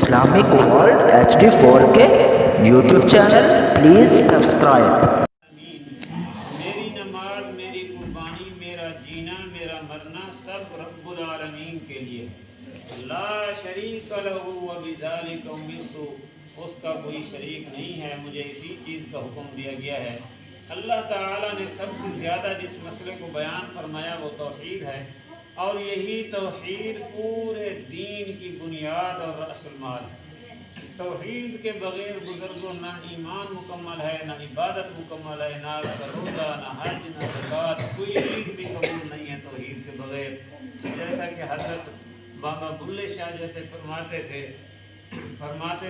Islamic World HD 4K YouTube channel. Please subscribe. میری نماز، میری قربانی، میرا جینا، میرا مرنا سب رب العالمین کے لیے ہے۔ لا شریک لہ وبذالک امرت، اس کا کوئی شریک نہیں ہے، مجھے اسی چیز کا حکم دیا گیا ہے۔ اللہ تعالیٰ نے سب سے زیادہ جس مسئلے کو بیان فرمایا وہ توحید ہے، اور یہی توحید پورے دین کی بنیاد اور رأس المال ہے۔ توحید کے بغیر بزرگوں نہ ایمان مکمل ہے، نہ عبادت مکمل ہے، نہ روزہ، نہ حج، نہ زکوٰۃ، کوئی چیز بھی قبول نہیں ہے توحید کے بغیر۔ جیسا کہ حضرت بابا بلے شاہ جیسے فرماتے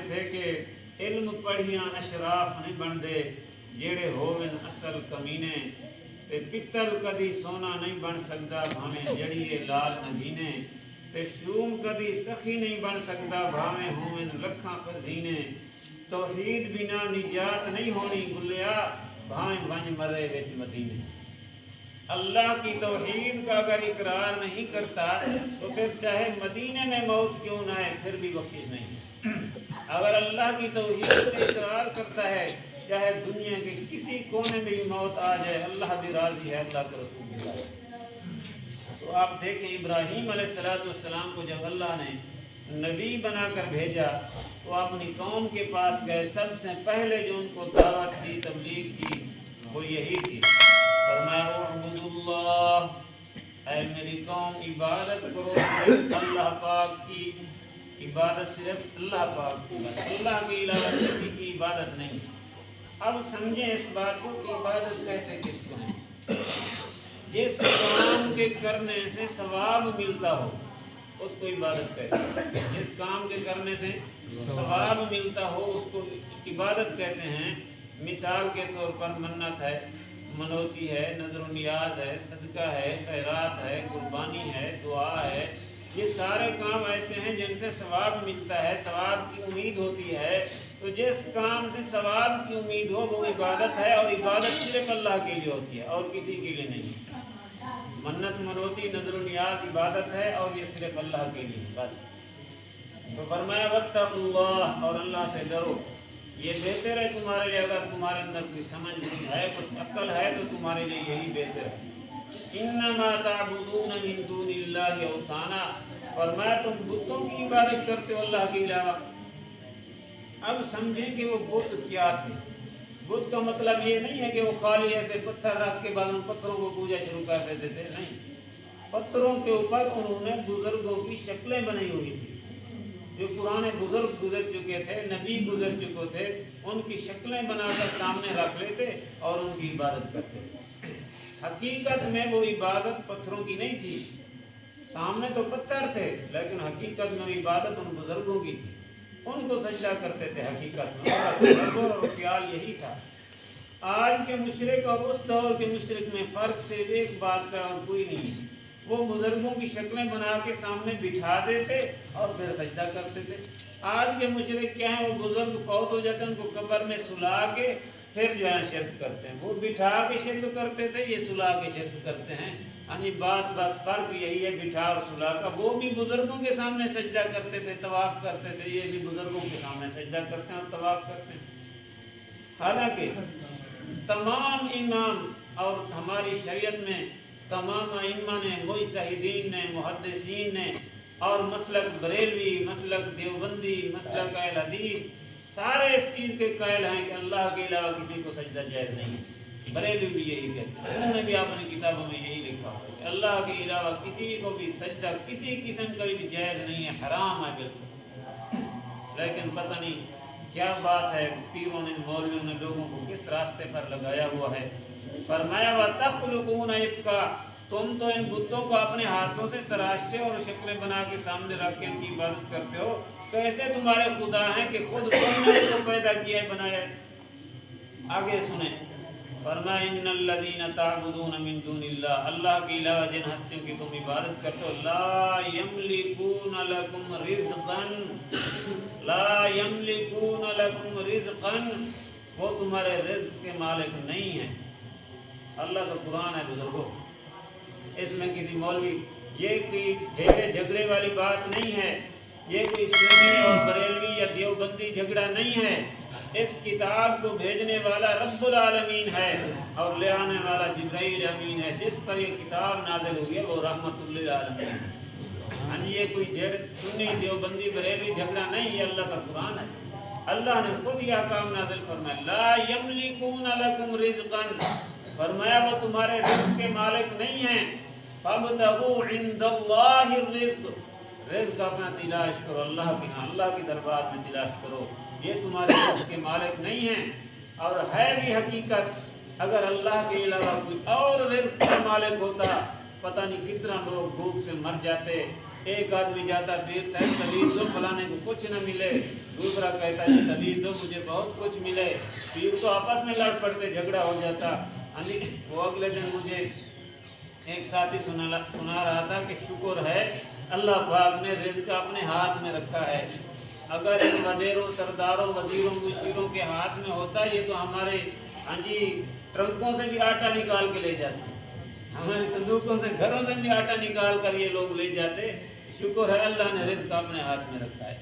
تھے کہ علم پڑھیاں اشراف نہیں بندے، جیڑے ہوون اصل کمینے، تے پتل کدی سونا نہیں بن سکتا بھاویں جڑیے لال نگینے، تے شوم کدی سخی نہیں بن سکتا بھاویں ہوون لکھاں خزینے، توحید بنا نجات نہیں ہونی گلیا بھاویں ونج مرے وچ مدینے۔ اللہ کی توحید کا اگر اقرار نہیں کرتا تو پھر چاہے مدینے میں موت کیوں نہ آئے پھر بھی بخشش نہیں۔ اگر اللہ کی توحید کا اقرار کرتا ہے چاہے دنیا کے کسی کونے میں بھی موت آ جائے اللہ بھی راضی ہے، اللہ کے رسول بھی راضی ہے۔ تو آپ دیکھیں ابراہیم علیہ السلام کو جب اللہ نے نبی بنا کر بھیجا تو اپنی قوم کے پاس گئے، سب سے پہلے جو ان کو دعوت دی، تبلیغ کی، وہ یہی تھی۔ فرمایا اعبدوا اللہ، اے میری قوم عبادت کرو صرف اللہ پاک کی، عبادت صرف اللہ پاک کی، بس اللہ کے علاوہ کسی کی عبادت نہیں۔ اب سمجھیں اس بات کو کہ عبادت کہتے کس کو ہیں؟ جس کام کے کرنے سے ثواب ملتا ہو اس کو عبادت کہتے ہیں۔ جس کام کے کرنے سے ثواب ملتا ہو اس کو عبادت کہتے ہیں۔ مثال کے طور پر منت ہے، منوتی ہے، نظر و نیاز ہے، صدقہ ہے، خیرات ہے، قربانی ہے، دعا ہے، یہ سارے کام ایسے ہیں جن سے ثواب ملتا ہے، ثواب کی امید ہوتی ہے۔ تو جس کام سے ثواب کی امید ہو وہ عبادت ہے، اور عبادت صرف اللہ کے لیے ہوتی ہے اور کسی کے لیے نہیں۔ منت منوتی نظر و نیاز عبادت ہے اور یہ صرف اللہ کے لیے بس۔ تو فرمایا واتقوا اللہ، اور اللہ سے ڈرو، یہ بہتر ہے تمہارے لیے۔ اگر تمہارے اندر کوئی سمجھ ہے، کچھ عقل ہے تو تمہارے لیے یہی بہتر ہے۔ انما تعبدون من دون اللہ اوثانا، فرمایا تم بتوں کی عبادت کرتے ہو اللہ کے علاوہ۔ اب سمجھیں کہ وہ بت کیا تھے۔ بت کا مطلب یہ نہیں ہے کہ وہ خالی ایسے پتھر رکھ کے بعد ان پتھروں کو پوجا شروع کر دیتے تھے، نہیں۔ پتھروں کے اوپر انہوں نے بزرگوں کی شکلیں بنائی ہوئی تھی، جو پرانے بزرگ گزر چکے تھے، نبی گزر چکے تھے، ان کی شکلیں بنا کر سامنے رکھ لیتے اور ان کی عبادت کرتے۔ حقیقت میں وہ عبادت پتھروں کی نہیں تھی، سامنے تو پتھر تھے لیکن حقیقت میں وہ عبادت ان بزرگوں کی تھی، ان کو سجدہ کرتے تھے۔ حقیقت میں اور خیال یہی تھا۔ آج کے مشرک اور اس دور کے مشرک میں فرق صرف ایک بات کا اور کوئی نہیں ہے، وہ بزرگوں کی شکلیں بنا کے سامنے بٹھا دیتے اور پھر سجدہ کرتے تھے۔ آج کے مشرک کیا ہیں، وہ بزرگ فوت ہو جاتے ہیں، ان کو قبر میں سلا کے پھر جو ہے شرک کرتے ہیں۔ وہ بٹھا کے شرک کرتے تھے، یہ سلا کے شرک کرتے ہیں۔ ہاں جی، بات بس فرق یہی ہے بٹھا اور سلا کا۔ وہ بھی بزرگوں کے سامنے سجدہ کرتے تھے، طواف کرتے تھے، یہ بھی بزرگوں کے سامنے سجدہ کرتے ہیں اور طواف کرتے ہیں۔ حالانکہ تمام امام اور ہماری شریعت میں تمام ائمہ نے، مجتہدین نے، محدثین نے، اور مسلک بریلوی، مسلک دیوبندی، مسلک اہل حدیث، سارے اس چیز کے قائل ہیں کہ اللہ کے علاوہ کسی کو سجدہ جائز نہیں ہے۔ بریلوی بھی یہی کہتے ہیں، انہوں نے بھی اپنی کتابوں میں یہی لکھا ہے کہ اللہ کے علاوہ کسی کو بھی سجدہ کسی قسم کا بھی جائز نہیں ہے، حرام ہے بالکل۔ لیکن پتہ نہیں کیا بات ہے، پیروں نے، مولویوں نے لوگوں کو کس راستے پر لگایا ہوا ہے۔ فرمایا وَتَخْلُقُونَ إِفْكًا، تم تو ان بتوں کو اپنے ہاتھوں سے تراشتے اور شکلیں بنا کے سامنے رکھ کے ان کی عبادت کرتے ہو۔ کیسے تمہارے خدا ہیں کہ خود تم نے ان کو پیدا کیا ہے، بنایا ہے۔ آگے سنیں، فرمایا ان الذین تعبدون من دون اللہ، اللہ کے علاوہ جن ہستیوں کی تم عبادت کرتے ہو، لا یملکون لکم رزقا، لا یملکون لکم رزقا، وہ تمہارے رزق کے مالک نہیں ہیں۔ اللہ کا قرآن ہے بزرگوں، اس میں کسی مولوی یہ کوئی جھگڑے والی بات نہیں ہے۔ یہ کوئی سنی اور بریلوی یا دیوبندی جھگڑا نہیں ہے، اس کتاب کو بھیجنے والا رب العالمین ہے اور لے آنے والا جبرائیل امین ہے، جس پر یہ کتاب نازل ہوئی ہے وہ رحمت للعالمین ہے۔ ہاں جی، یہ کوئی سنی دیوبندی بریلوی جھگڑا نہیں، یہ اللہ کا قرآن ہے۔ اللہ نے خود یہ احکام نازل فرمایا، لا یملکون لکم رزقا، فرمایا وہ تمہارے رزق کے مالک نہیں ہیں، فابتغوا عند اللہ الرزق، رزق اپنا تلاش کرو اللہ کے ہاں، اللہ کی دربار میں تلاش کرو، یہ تمہارے رزق کے مالک نہیں ہیں۔ اور ہے بھی حقیقت، اگر اللہ کے علاوہ کوئی اور رزق کا مالک ہوتا پتہ نہیں کتنا لوگ بھوک سے مر جاتے۔ ایک آدمی جاتا پیر صاحب طویز دو، فلانے کو کچھ نہ ملے، دوسرا کہتا جی طویز دو مجھے بہت کچھ ملے، پیر تو آپس میں لڑ پڑتے، جھگڑا ہو جاتا۔ وہ اگلے دن مجھے ایک ساتھی سنا رہا تھا کہ شکر ہے اللہ پاک نے رزق اپنے ہاتھ میں رکھا ہے، اگر ان وڈیروں سرداروں وزیروں مشیروں کے ہاتھ میں ہوتا یہ تو ہمارے ٹرنکوں سے بھی آٹا نکال کے لے جاتے، ہماری صندوقوں سے گھروں سے بھی آٹا نکال کر یہ لوگ لے جاتے۔ شکر ہے اللہ نے رزق اپنے ہاتھ میں رکھا ہے۔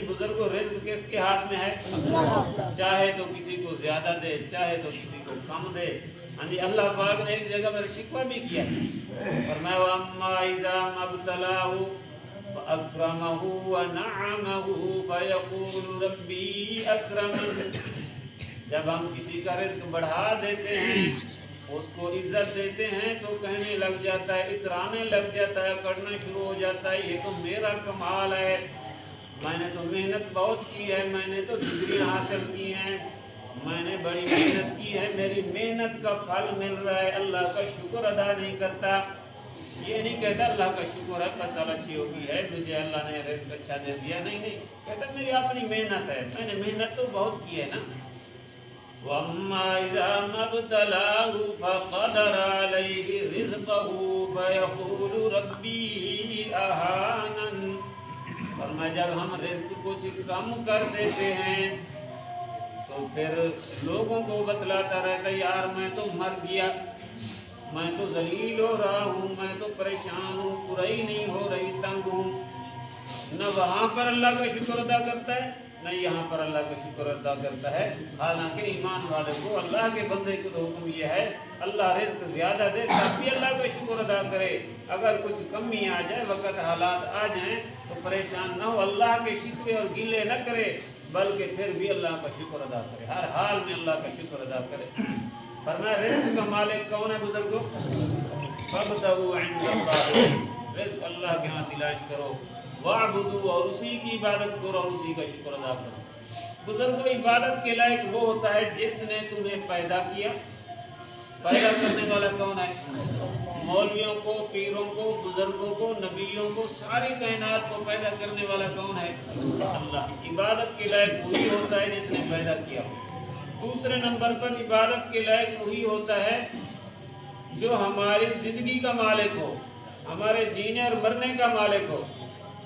بزرگوں رزق کس کے ہاتھ میں ہے؟ چاہے تو کسی کو زیادہ دے، چاہے تو کسی کو کم دے۔ اللہ پاک نے ایک جگہ پر شکوہ بھی کیا، فرمایا وَأَمَّا إِذَا مَا ابْتَلَاهُ فَأَكْرَمَهُ وَنَعَّمَهُ فَيَقُولُ رَبِّي أَكْرَمَنِ، جب ہم کسی کا رزق بڑھا دیتے ہیں، اس کو عزت دیتے ہیں تو کہنے لگ جاتا ہے، اترانے لگ جاتا ہے، کرنا شروع ہو جاتا ہے یہ تو میرا کمال ہے، میں نے تو محنت بہت کی ہے، میں نے تو ڈگری حاصل کی ہیں، میں نے بڑی محنت کی ہے، میری محنت کا پھل مل رہا ہے، اللہ کا شکر ادا نہیں کرتا۔ یہ نہیں کہتا اللہ کا شکر ہے فصل اچھی ہوگی ہے، مجھے اللہ نے رزق اچھا دے دیا، نہیں، کہتا میری اپنی محنت ہے، میں نے محنت تو بہت کی ہے نا۔ وَأَمَّا إِذَا مَا ابْتَلَاهُ فَقَدَرَ عَلَيْهِ رِزْقَهُ فَيَقُولُ رَبِّي أَهَانَنِ، فرمایا جب ہم رزق کچھ کم کر دیتے ہیں تو پھر لوگوں کو بتلاتا رہتا ہے یار میں تو مر گیا، میں تو ذلیل ہو رہا ہوں، میں تو پریشان ہوں، پوری نہیں ہو رہی، تنگ ہوں۔ نہ وہاں پر اللہ کا شکر ادا کرتا ہے نہ یہاں پر اللہ کا شکر ادا کرتا ہے، حالانکہ ایمان والے کو اللہ کے بندے کو تو حکم یہ ہے اللہ رزق زیادہ دے تب بھی اللہ کا شکر ادا کرے، اگر کچھ کمی آ جائے وقت حالات آ جائیں تو پریشان نہ ہو، اللہ کے شکوے اور گلے نہ کرے بلکہ پھر بھی اللہ کا شکر ادا کرے، ہر حال میں اللہ کا شکر ادا کرے۔ فرمایا رزق کا مالک کون ہے بزرگوں؟ فابتغوا عند اللہ، رزق اللہ کے ہاں تلاش کرو، واعبدوا، اور اسی کی عبادت کرو اور اسی کا شکر ادا کرو۔ بزرگوں عبادت کے لائق وہ ہوتا ہے جس نے تمہیں پیدا کیا، پیدا کرنے والا کون ہے؟ مولویوں کو، پیروں کو، بزرگوں کو، نبیوں کو، ساری کائنات کو پیدا کرنے والا کون ہے؟ اللہ۔ عبادت کے لائق وہی ہوتا ہے جس نے پیدا کیا۔ دوسرے نمبر پر عبادت کے لائق وہی ہوتا ہے جو ہماری زندگی کا مالک ہو، ہمارے جینے اور مرنے کا مالک ہو۔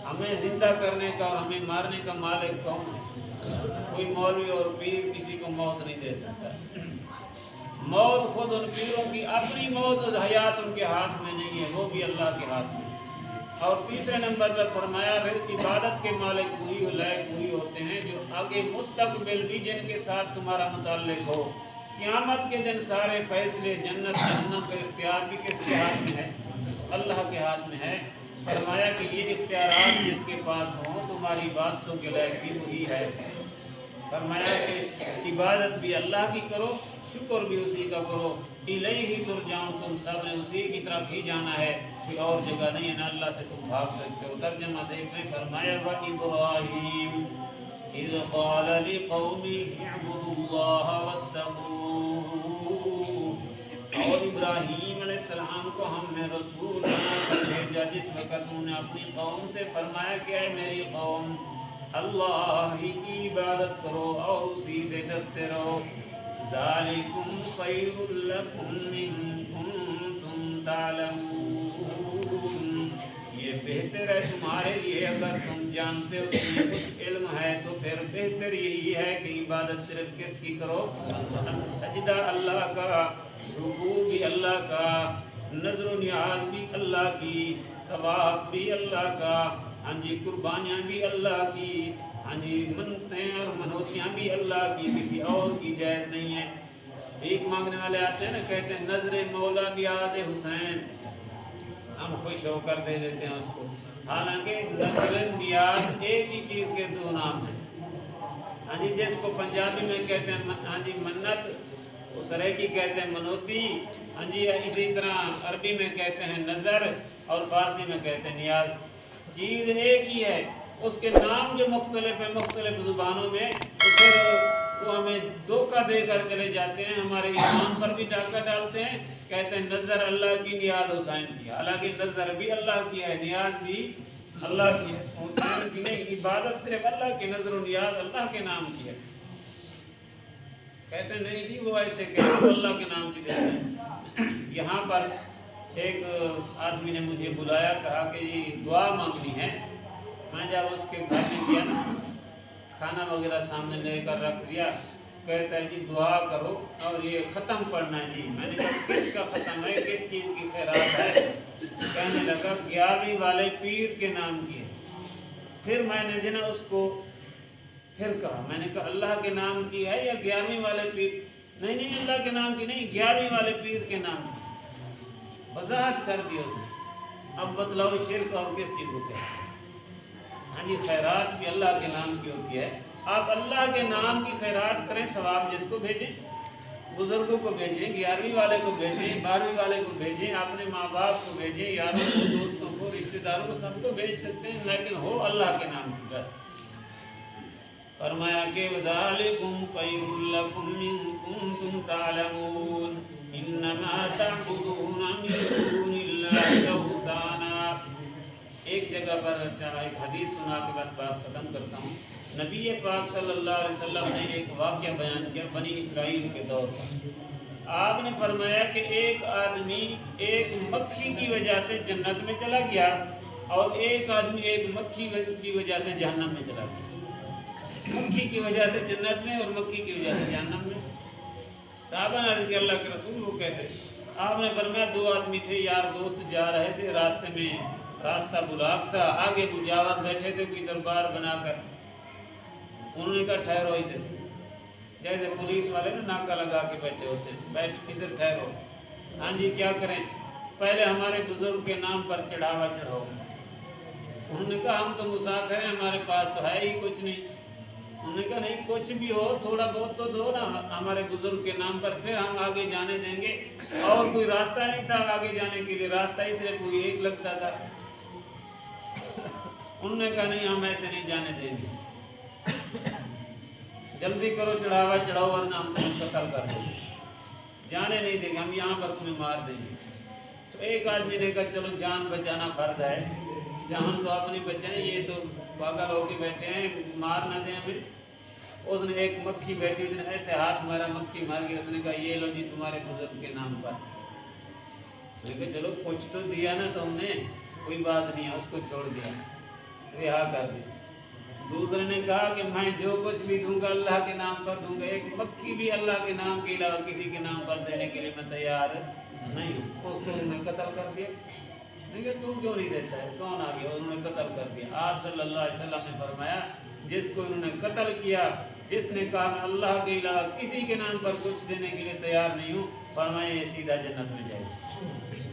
ہمیں زندہ کرنے کا اور ہمیں مارنے کا مالک کون ہے؟ کوئی مولوی اور پیر کسی کو موت نہیں دے سکتا، موت خود ان پیروں کی اپنی موت اور حیات ان کے ہاتھ میں نہیں ہے، وہ بھی اللہ کے ہاتھ میں۔ اور تیسرے نمبر پر فرمایا عبادت کے مالک وہی لائق وہی ہوتے ہیں جو آگے مستقبل بھی جن کے ساتھ تمہارا متعلق ہو، قیامت کے دن سارے فیصلے جنت جہنم کا اختیار بھی کس کے ہاتھ میں ہے؟ اللہ کے ہاتھ میں ہے۔ فرمایا کہ یہ اختیارات جس کے پاس ہوں تمہاری باتوں کے لائق بھی وہی ہے۔ فرمایا کہ عبادت بھی اللہ کی کرو، شکر بھی اسی کا کرو، الیہ ترجعون، تم سب نے اسی کی طرف ہی جانا ہے، کوئی اور جگہ نہیں ہے، نہ اللہ سے تم بھاگ سکتے ہو۔ ترجمہ دیکھ لیں، فرمایا وَإِبْرَاهِيمَ إِذْ قَالَ لِقَوْمِهِ اعْبُدُوا اللَّهَ وَاتَّقُوهُ، اور ابراہیم علیہ السلام کو ہم نے رسول بنا کر بھیجا جس وقت انہوں نے اپنی قوم سے فرمایا کہ اے میری قوم اللہ ہی کی عبادت کرو اور اسی سے ڈرتے رہو، ذالکم خیر لکم ان کنتم تعلمون، یہ بہتر ہے تمہارے لیے اگر تم جانتے ہو، تمہیں کچھ علم ہے تو پھر بہتر یہی ہے کہ عبادت صرف کس کی کرو؟ سجدہ اللہ کا، رکوع بھی اللہ کا، نظر و نیاز بھی اللہ کی، طواف بھی اللہ کا، ہاں جی قربانیاں بھی اللہ کی، ہاں جی منتیں اور منوتیاں بھی اللہ کی، کسی اور کی جائز نہیں ہے۔ بھیک مانگنے والے آتے ہیں نا، کہتے ہیں نظر مولا نیاز حسین، ہم خوش ہو کر دے دیتے ہیں اس کو، حالانکہ نظر نیاز ایک ہی چیز کے دو نام ہیں۔ ہاں جی جس کو پنجابی میں کہتے ہیں ہاں جی منت، سریکی کہتے ہیں منوتی، ہاں جی اسی طرح عربی میں کہتے ہیں نظر اور فارسی میں کہتے ہیں نیاز، چیز ایک ہی ہے، اس کے نام جو مختلف ہیں مختلف زبانوں میں، تو پھر وہ ہمیں دھوکہ دے کر چلے جاتے ہیں، ہمارے ایمان پر بھی ڈاکہ ڈالتے ہیں، کہتے ہیں نظر اللہ کی نیاز حسین کی، حالانکہ نظر بھی اللہ کی ہے، نیاز بھی اللہ کی ہے، حسین کی نہیں، عبادت صرف اللہ کی، نظر و نیاز اللہ کے نام کی ہے۔ کہتے ہیں نہیں جی وہ ایسے کہتے ہیں اللہ کے نام کی دیتے ہیں۔ یہاں پر ایک آدمی نے مجھے بلایا، کہا کہ یہ دعا مانگنی ہے، میں جب اس کے گھر میں گیا نا، کھانا وغیرہ سامنے لے کر رکھ دیا، کہتا ہے جی دعا کرو اور یہ ختم پڑھنا ہے جی، میں نے کہا کس کا ختم ہے، کس چیز کی خیرات ہے؟ کہنے لگا 11ویں والے پیر کے نام کی ہے۔ پھر میں نے جو نا اس کو پھر کہا، میں نے کہا اللہ کے نام کی ہے یا 11ویں والے پیر؟ نہیں نہیں اللہ کے نام کی نہیں، 11ویں والے پیر کے نام کی، وضاحت کر دی اس نے۔ اب بتلاؤ شرک اور کس چیز کو کہتے ہیں؟ ہاں جی خیرات بھی اللہ کے نام کی ہوتی ہے، آپ اللہ کے نام کی خیرات کریں، ثواب جس کو بھیجیں، بزرگوں کو بھیجیں، 11ویں والے کو بھیجیں، 12ویں والے کو بھیجیں، اپنے ماں باپ کو بھیجیں، یاروں کو، دوستوں کو، رشتہ داروں کو، سب کو بھیج سکتے ہیں، لیکن ہو اللہ کے نام کی بس۔ فرمایا کہ وَذَلِكُمْ خَيْرٌ لَكُمْ إِن كُنتُمْ تَعْلَمُونَ إِنَّمَا تَعْبُدُونَ مِن دُونِ اللَّهِ أَوْثَانًا۔ ایک جگہ پر اچھا ایک حدیث سنا کے بس بات ختم کرتا ہوں۔ نبی پاک صلی اللہ علیہ وسلم نے ایک واقعہ بیان کیا بنی اسرائیل کے دور پر۔ آپ نے فرمایا کہ ایک آدمی ایک مکھی کی وجہ سے جنت میں چلا گیا اور ایک آدمی ایک مکھی کی وجہ سے جہنم میں چلا گیا۔ مکھی کی وجہ سے جنت میں اور مکھی کی وجہ سے جہنم میں۔ صحابہ نے عرض کیا اللہ کے رسول وہ کیسے؟ آپ نے فرمایا 2 آدمی تھے، یار دوست جا رہے تھے، راستے میں راستہ بلاک تھا، آگے بجاور بیٹھے تھے کوئی دربار بنا کر، انہوں نے کہا ٹھہرو ادھر، جیسے پولیس والے نا ناکہ لگا کے بیٹھے ہوتے ہیں، بیٹھ ادھر ٹھہرو، ہاں جی کیا کریں؟ پہلے ہمارے بزرگ کے نام پر چڑھاوا چڑھاؤ۔ انہوں نے کہا ہم تو مسافر ہیں، ہمارے پاس تو ہے ہی کچھ نہیں۔ انہوں نے کہا نہیں کچھ بھی ہو تھوڑا بہت تو دو نا ہمارے بزرگ کے نام پر، پھر ہم آگے جانے دیں گے۔ اور کوئی راستہ نہیں تھا آگے جانے کے لیے، راستہ ہی صرف کوئی ایک لگتا تھا۔ انہوں نے کہا نہیں ہم ایسے نہیں جانے دیں گے، جلدی کرو چڑھاوا چڑھاؤ ورنہ ہم تمہیں قتل کر دیں گے، جانے نہیں دیں گے، ہم یہاں پر تمہیں مار دیں گے۔ تو ایک آدمی نے کہا چلو جان بچانا فرض ہے، جان تو اپنی بچائیں، یہ تو پاگل ہو کے بیٹھے ہیں، مار نہ دیں ہمیں۔ اس نے ایک مکھی بیٹھی، اس نے ایسے ہاتھ مارا، مکھی مار گیا، اس نے کہا یہ لو جی تمہارے بزرگ کے نام پر۔ اس نے کہا چلو کچھ تو دیا نا تم نے، کوئی بات نہیں ہے، اس کو چھوڑ دیا، رہا کر دیا۔ دوسرے نے کہا کہ میں جو کچھ بھی دوں گا اللہ کے نام پر دوں گا، ایک مکھی بھی اللہ کے نام کے علاوہ کسی کے نام پر دینے کے لیے میں تیار نہیں ہوں۔ اس کو انہوں نے قتل کر دیا۔ لیکن تو کیوں نہیں دیتا ہے، کون آ گیا؟ انہوں نے قتل کر دیا۔ آپ صلی اللہ علیہ وسلم نے فرمایا جس کو انہوں نے قتل کیا، جس نے کہا میں اللہ کے علاوہ کسی کے نام پر کچھ دینے کے لیے تیار نہیں ہوں، فرمایا یہ سیدھا جنت میں جائے گا۔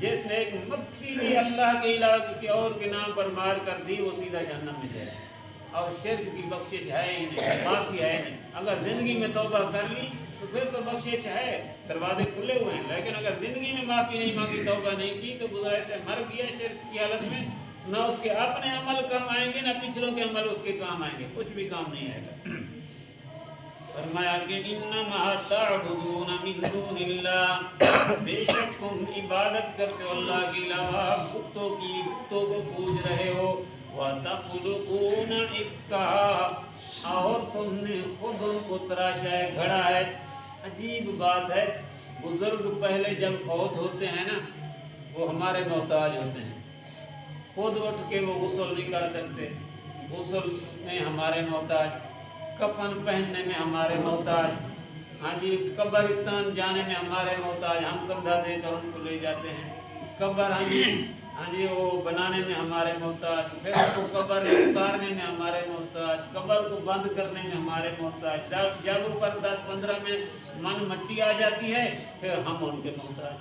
جس نے ایک مکھی بھی اللہ کے علاوہ کسی اور کے نام پر مار کر دی، وہ سیدھا جہنم میں جائے گا۔ اور شرک کی بخشش ہے ہی نہیں، معافی ہے نہیں۔ اگر زندگی میں توبہ کر لی تو پھر تو بخشش ہے، دروازے کھلے ہوئے ہیں، لیکن اگر زندگی میں معافی نہیں مانگی، توبہ نہیں کی، تو گزرا سے مر گیا شرک کی حالت میں، نہ اس کے اپنے عمل کام آئیں گے، نہ پچھلوں کے عمل اس کے کام آئیں گے، کچھ بھی کام نہیں آئے گا۔ فرمایا کہ انما تعبدون من دون اللہ، بے شک تم عبادت کرتے ہو اللہ کے علاوہ بتوں کی، بتوں کو پوج رہے ہو، وَتَخْلُقُونَ إِفْكًا، اور تم نے خود ان کو تراشا ہے، گھڑا ہے۔ عجیب بات ہے، بزرگ پہلے جب فوت ہوتے ہیں نا، وہ ہمارے محتاج ہوتے ہیں، خود اٹھ کے وہ غسل نہیں کر سکتے، غسل میں ہمارے محتاج، کفن پہننے میں ہمارے محتاج، ہاں جی قبرستان جانے میں ہمارے محتاج، ہم کندھا دے کر ان کو لے جاتے ہیں، قبر ہم ہاں جی وہ بنانے میں ہمارے محتاج، پھر اس کو قبر میں اتارنے میں ہمارے محتاج، قبر کو بند کرنے میں ہمارے محتاج، جب اوپر 10-15 میں من مٹی آ جاتی ہے پھر ہم ان کے محتاج،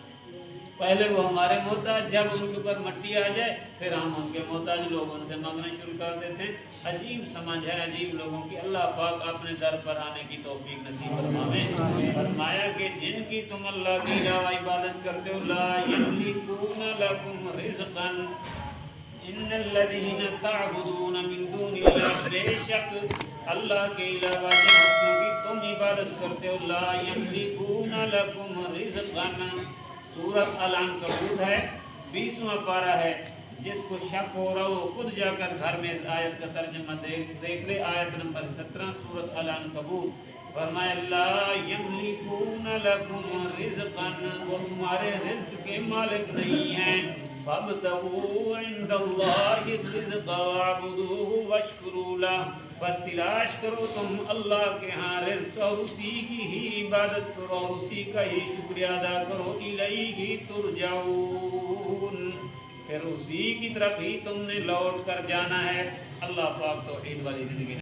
پہلے وہ ہمارے محتاج، جب ان کے اوپر مٹی آ جائے پھر ہم ان کے محتاج، لوگ ان سے مانگنا شروع کر دیتے ہیں۔ عجیب سمجھ ہے عجیب لوگوں کی، اللہ پاک اپنے در پر آنے کی توفیق نصیب فرمائے۔ فرمایا کہ جن کی تم اللہ کے علاوہ عبادت کرتے ہو، لا یملکون لکم رزقا، ان الذین تعبدون من دون اللہ، بے شک اللہ کے علاوہ جن بتوں کی تم عبادت کرتے ہو، لا یملکون لکم رزقا، سورۃ العنکبوت ہے 20واں پارہ ہے، جس کو شک ہو رہا ہو وہ خود جا کر گھر میں آیت کا ترجمہ دیکھ لے، آیت نمبر 17 سورۃ العنکبوت۔ فرمایا لا یملکون لکم رزقا، وہ تمہارے رزق کے مالک نہیں ہیں، فابتغوا عند اللہ الرزق واعبدوہ واشکروا لہ، بس تلاش کرو تم اللہ کے ہاں رزق اور اسی کی ہی عبادت کرو اور اسی کا ہی شکریہ ادا کرو، الیہ ترجعون، پھر اسی کی طرف ہی تم نے لوٹ کر جانا ہے۔ اللہ پاک توحید والی زندگی